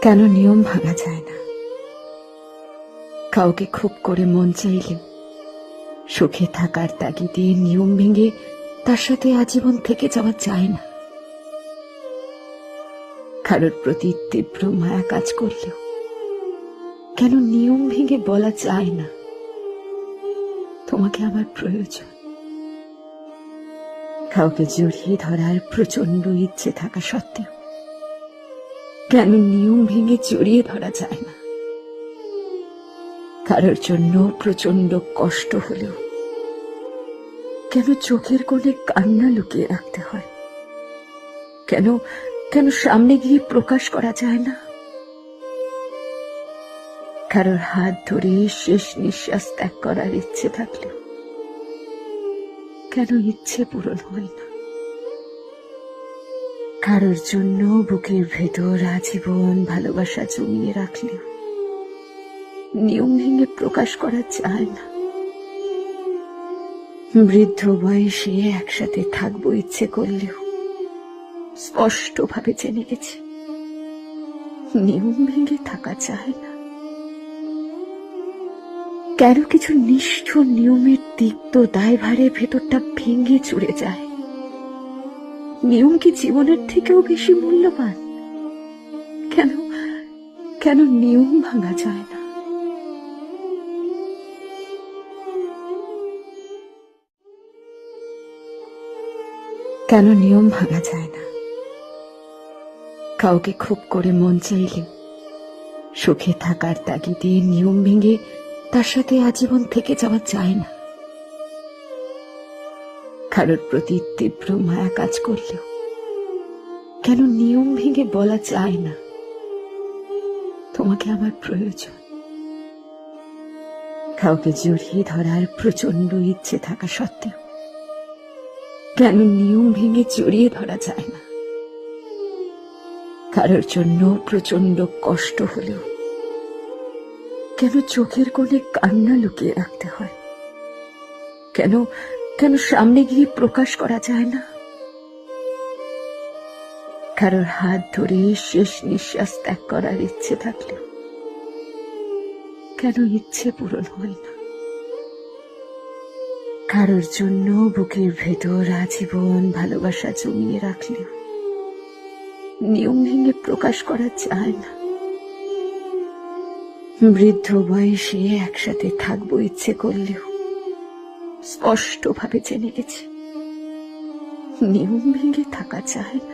কেন নিয়ম ভাঙা যায় না? কাউকে খুব করে মন চাইলেও সুখে থাকার তাগিদে নিয়ম ভেঙে তার সাথে আজীবন থেকে যাওয়া যায় না। কারোর প্রতি তীব্র মায়া কাজ করলেও কেন নিয়ম ভেঙে বলা যায় না তোমাকে আমার প্রয়োজন? কাউকে জড়িয়ে ধরার প্রচন্ড ইচ্ছে থাকা সত্ত্বেও কেন নিয়ম ভেঙে জড়িয়ে ধরা যায় না? কারোর জন্য প্রচন্ড কষ্ট হলেও কেন চোখের কোণে কান্না লুকিয়ে রাখতে হয়? কেন কেন সামনে গিয়ে প্রকাশ করা যায় না? কারোর হাত ধরে শেষ নিঃশ্বাস ত্যাগ করার ইচ্ছে থাকলেও কেন ইচ্ছে পূরণ হয় না? কারোর জন্য বুকের ভেতর আজীবন ভালোবাসা জমিয়ে রাখলেও নিয়ম ভেঙে প্রকাশ করা যায় না। বৃদ্ধ বয়সে একসাথে থাকবো ইচ্ছে করলেও স্পষ্টভাবে জেনে গেছি নিয়ম ভেঙে থাকা যায় না। কেন কিছু নিষ্ঠুর নিয়মের তিক্ত দায়ভারে ভেতরটা ভেঙে চুরে যায়? নিয়ম কি জীবনের থেকেও বেশি মূল্যবান? কেন কেন নিয়ম ভাঙা যায় না? কেন নিয়ম ভাঙা যায় না? কাউকে খুব করে মন চাইলেও সুখে থাকার তাগিদে নিয়ম ভেঙে তার সাথে আজীবন থেকে যাওয়া যায় না। কারোর প্রতি তীব্র মায়া কাজ করলেও কেন নিয়ম ভেঙে বলা যায় না তোমাকে আমার প্রয়োজন? কাউকে জড়িয়ে ধরার প্রচন্ড ইচ্ছে থাকা সত্ত্বেও কেন নিয়ম ভেঙে জড়িয়ে ধরা যায় না? কারোর জন্য প্রচন্ড কষ্ট হলেও কেন চোখের কোণে কান্না লুকিয়ে রাখতে হয়? কেন কেন সামনে গিয়ে প্রকাশ করা যায় না? কারোর হাত ধরে শেষ নিঃশ্বাস ত্যাগ করার ইচ্ছে থাকলেও কেন ইচ্ছে পূরণ হয় না? কারোর জন্য বুকের ভেতর আজীবন ভালোবাসা জমিয়ে রাখলেও নিয়ম ভেঙে প্রকাশ করা যায় না। বৃদ্ধ বয়সে একসাথে থাকবো ইচ্ছে করলেও স্পষ্টভাবে জেনে গেছি নিয়ম ভেঙে থাকা যায় না।